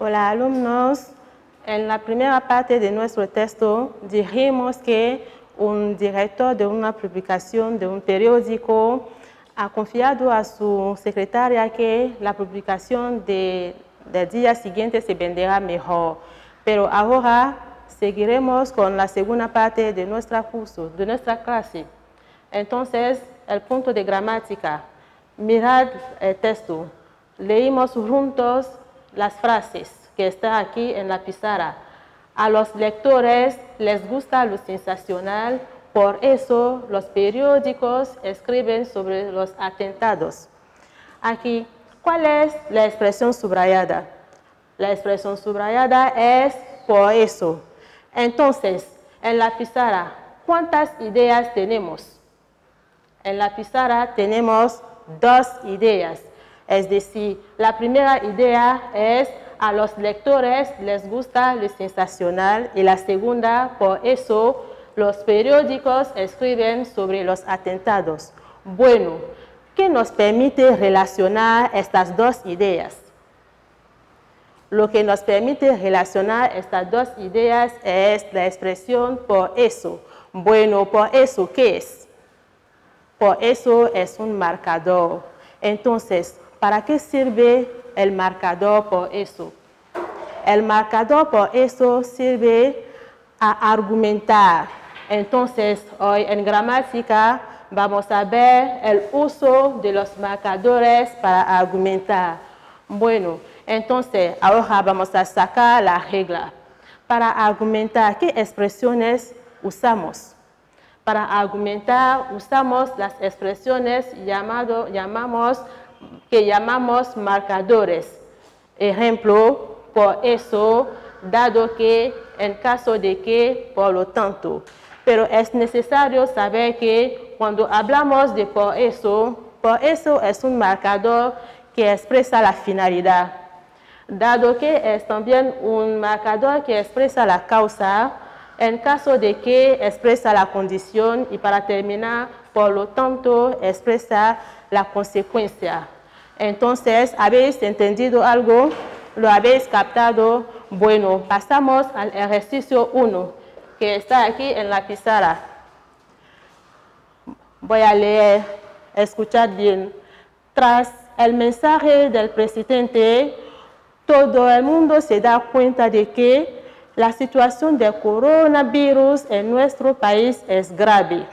Hola alumnos, en la primera parte de nuestro texto dijimos que un director de una publicación de un periódico ha confiado a su secretaria que la publicación del día siguiente se venderá mejor. Pero ahora seguiremos con la segunda parte de nuestro curso, de nuestra clase. Entonces, el punto de gramática. Mirad el texto. Leímos juntos las frases que están aquí en la pizarra. A los lectores les gusta lo sensacional, por eso los periódicos escriben sobre los atentados. Aquí, ¿cuál es la expresión subrayada? La expresión subrayada es por eso. Entonces, en la pizarra, ¿cuántas ideas tenemos? En la pizarra tenemos 2 ideas. Es decir, la primera idea es a los lectores les gusta lo sensacional y la segunda, por eso los periódicos escriben sobre los atentados. Bueno, ¿qué nos permite relacionar estas 2 ideas? Lo que nos permite relacionar estas 2 ideas es la expresión por eso. Bueno, por eso, ¿qué es? Por eso es un marcador. Entonces, ¿para qué sirve el marcador por eso? El marcador por eso sirve a argumentar. Entonces, hoy en gramática vamos a ver el uso de los marcadores para argumentar. Bueno, entonces ahora vamos a sacar la regla. Para argumentar, ¿qué expresiones usamos? Para argumentar usamos las expresiones que llamamos marcadores. Ejemplo, por eso, dado que, en caso de que, por lo tanto. Pero es necesario saber que cuando hablamos de por eso es un marcador que expresa la finalidad. Dado que es también un marcador que expresa la causa, en caso de que expresa la condición y para terminar, por lo tanto, expresa la consecuencia. Entonces, ¿habéis entendido algo? ¿Lo habéis captado? Bueno, pasamos al ejercicio 1, que está aquí en la pizarra. Voy a leer, escuchad bien. Tras el mensaje del presidente, todo el mundo se da cuenta de que la situación del coronavirus en nuestro país es grave.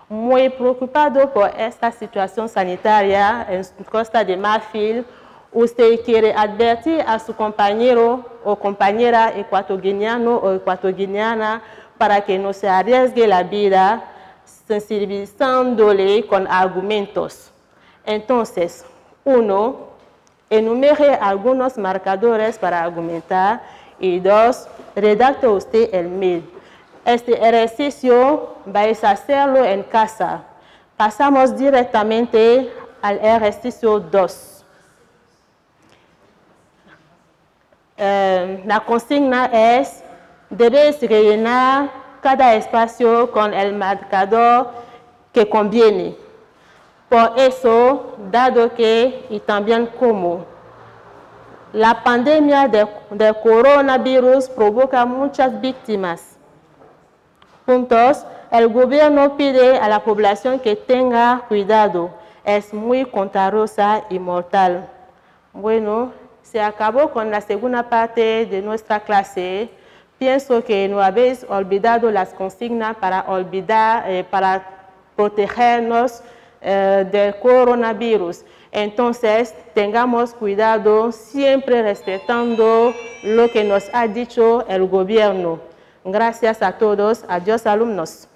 Muy preocupado por esta situación sanitaria en Costa de Marfil, usted quiere advertir a su compañero o compañera ecuatoguineano o ecuatoguineana para que no se arriesgue la vida, sensibilizándole con argumentos. Entonces, 1, enumere algunos marcadores para argumentar y 2, redacte usted el mail. Este ejercicio vais a hacerlo en casa. Pasamos directamente al ejercicio 2. La consigna es, debes rellenar cada espacio con el marcador que conviene. Por eso, dado que y también como. La pandemia del coronavirus provoca muchas víctimas. Puntos, el gobierno pide a la población que tenga cuidado. Es muy contagiosa y mortal. Bueno, se acabó con la segunda parte de nuestra clase. Pienso que no habéis olvidado las consignas para protegernos del coronavirus. Entonces, tengamos cuidado, siempre respetando lo que nos ha dicho el gobierno. Gracias a todos. Adiós, alumnos.